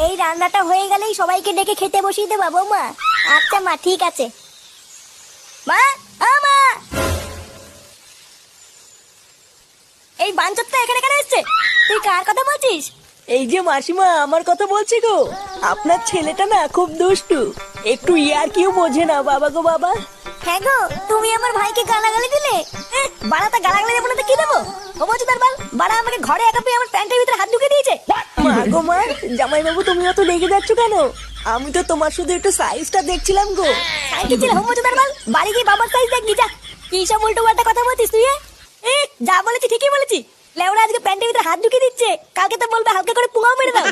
এই রান্নাটা হয়ে গেলেই সবাইকে ডেকে খেতে বসিয়ে দেবা বৌমা। আচ্ছা মা, ঠিক আছে। মা, ও মা, এই বাঞ্চতটা এখানে কেন এসছে? তুই কার কথা বলছিস? এই যে মাসিমা, আমার কথা বলছি গো। আপনার ছেলেটা না খুব দুষ্টু, একটু ইয়ার কিউ বোঝে না বাবা গো বাবা। হ্যাঁ গো, তুমি আমার ভাইকে গালাগালি দিলে। বাড়াটা গালাগালি দেবো না তো কি দেবো? ও বলছো তার বাল, বাড়া আমাকে ঘরে একা পেয়ে আমার প্যান্টের ভিতরে হাত ঢুকে দিয়েছে। মা গো মা, জামাই বাবু তুমি অত রেগে যাচ্ছ কেন? আমি তো তোমার শুধু একটু সাইজটা দেখছিলাম গো। কি ছিল হোম তার বাল? বাড়ি গিয়ে বাবার সাইজ দেখবি যা। কি সব উল্টো পাল্টা কথা বলছিস তুই? যা বলেছি ঠিকই বলেছি। লেওরা আজকে প্যান্টের ভিতরে হাত ঢুকে দিচ্ছে, কালকে তো বলবে হালকা করে পুঙাও মেরে দাও।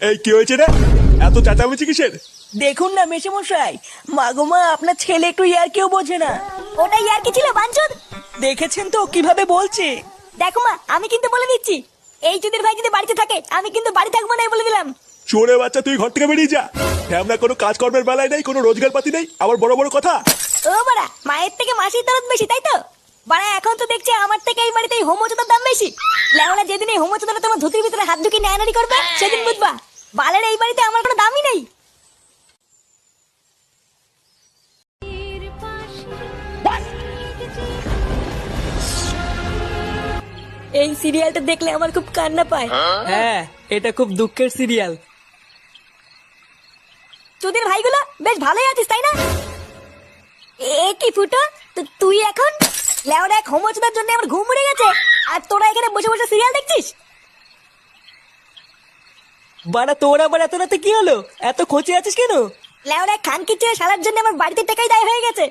এই কি হয়েছে রে? এত চেঁচামেচি কিসের? দেখুন না মেশামশাই, মা গো মা, আপনার ছেলে একটু ইয়ার কিউ বোঝে না। ওটাই আর কি ছিল বাঞ্চদ? দেখেছেন তো কিভাবে বলছে। দেখো মা, আমি কিন্তু বলে দিচ্ছি, এই চুদির ভাই যদি বাড়িতে থাকে আমি কিন্তু বাড়ি থাকবো না, বলে দিলাম। চোরে বাচ্চা, তুই ঘর থেকে বেরিয়ে যা। আমরা কোনো কাজকর্মের বেলায় নেই, কোনো রোজগার পাতি নেই, আবার বড় বড় কথা। ও বাড়া, মায়ের থেকে মাসির দরদ বেশি, তাই তো? বাড়া এখন তো দেখছি আমার থেকে এই বাড়িতে এই হোমোচোদার দাম বেশি। লেওলা যেদিন এই হোমোচোদাটা তোমার ধুতির ভিতরে হাত ঢুকিয়ে নেয়ানারি করবে সেদিন বুঝবা বালের এই বাড়িতে আমার কোনো দামই নেই। এই সিরিয়ালটা দেখলে আমার খুব কান্না পায়। হ্যাঁ, এটা খুব দুঃখের সিরিয়াল। চুদির ভাইগুলো বেশ ভালোই আছিস, তাই না? এ কি ফুটো, তুই এখন লেওরা এক হোমোচোদার জন্য আমার ঘুম উড়ে গেছে, আর তোরা এখানে বসে বসে সিরিয়াল দেখছিস? বাড়া তোর আবার এত রাতে কি হলো? এত খোঁচে আছিস কেন? লেওরা খানকি ছেড়ে সারার জন্য আমার বাড়িতে টাকাই দায় হয়ে গেছে।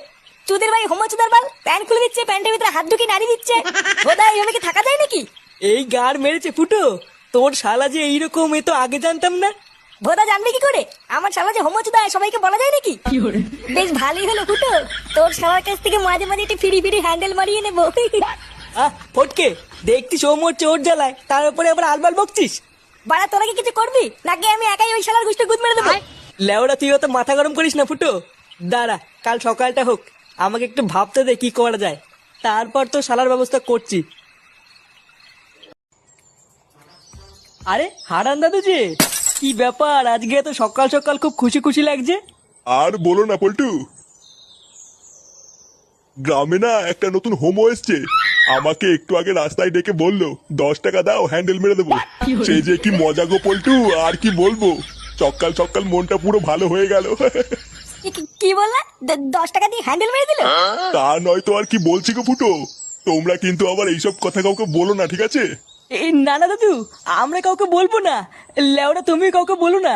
চুদির ভাই হোমোচোদার বাল প্যান্ট খুলে দিচ্ছে, প্যান্টের ভিতরে হাত ঢুকিয়ে নাড়ি দিচ্ছে। বোধহয় এইভাবে কি থাকা যায় নাকি? এই গার মেরেছে ফুটো, তোর শালা যে এইরকম, এ তো আগে জানতাম না। ভোদা জানবে কি করে আমার শালা যে হোমোচোদা সবাইকে বলা যায় নাকি? বেশ ভালোই হলো ফুটো, তোর শালার কাছ থেকে মাঝে মাঝে একটু ফিরি ফিরি হ্যান্ডেল মারিয়ে নেবো। ফটকে, দেখতিস ও মোর চোর জ্বালায়, তার উপরে আবার আলবাল বকছিস। বাড়া তোরা কি কিছু করবি নাকি আমি একাই ওই শালার গুষ্টি গুদ মেরে দেবো? লেওড়া তুই অত মাথা গরম করিস না ফুটো। দাঁড়া, কাল সকালটা হোক, আমাকে একটু ভাবতে দে কি করা যায়, তারপর তো শালার ব্যবস্থা করছি। আরে হারান দাদু যে, কি ব্যাপার আজকে এত সকাল সকাল খুব খুশি খুশি লাগছে? আর বলো না পল্টু, গ্রামে না একটা নতুন হোমো এসছে। আমাকে একটু আগে রাস্তায় ডেকে বললো 10 টাকা দাও, হ্যান্ডেল মেরে দেবো। সে যে কি মজা গো পল্টু, আর কি বলবো। সকাল সকাল মনটা পুরো ভালো হয়ে গেল। কি বললা? 10 টাকা দিয়ে হ্যান্ডেল মেরে দিল? তা নয় তো আর কি বলছি গো ফুটো। তোমরা কিন্তু আবার এইসব কথা কাউকে বলো না, ঠিক আছে? এই না না দাদু, আমরা কাউকে বলবো না। লেওড়া তুমি কাউকে বলো না।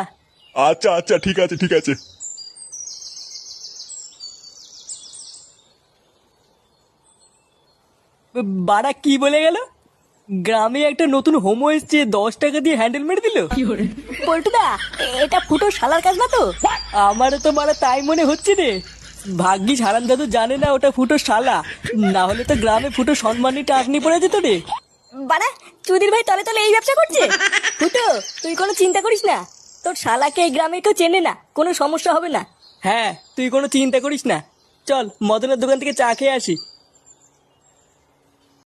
আচ্ছা আচ্ছা, ঠিক আছে ঠিক আছে। বাড়া কি বলে গেল? গ্রামে একটা নতুন হোমো এসছে, 10 টাকা দিয়ে হ্যান্ডেল মেরে দিল। পল্টুদা, এটা ফুটো শালার কাজ না তো? আমারও তো মারা তাই মনে হচ্ছে রে। ভাগ্যিস হারান দাদু জানে না ওটা ফুটো শালা, না হলে তো গ্রামে ফুটো সম্মানী টাকনি পড়ে যেত রে। বাড়া চুদির ভাই তলে তলে এই ব্যবসা করছে। ফুটো, তুই কোনো চিন্তা করিস না, তোর শালাকে এই গ্রামে কেউ চেনে না, কোনো সমস্যা হবে না। হ্যাঁ, তুই কোনো চিন্তা করিস না। চল মদনের দোকান থেকে চা খেয়ে আসি।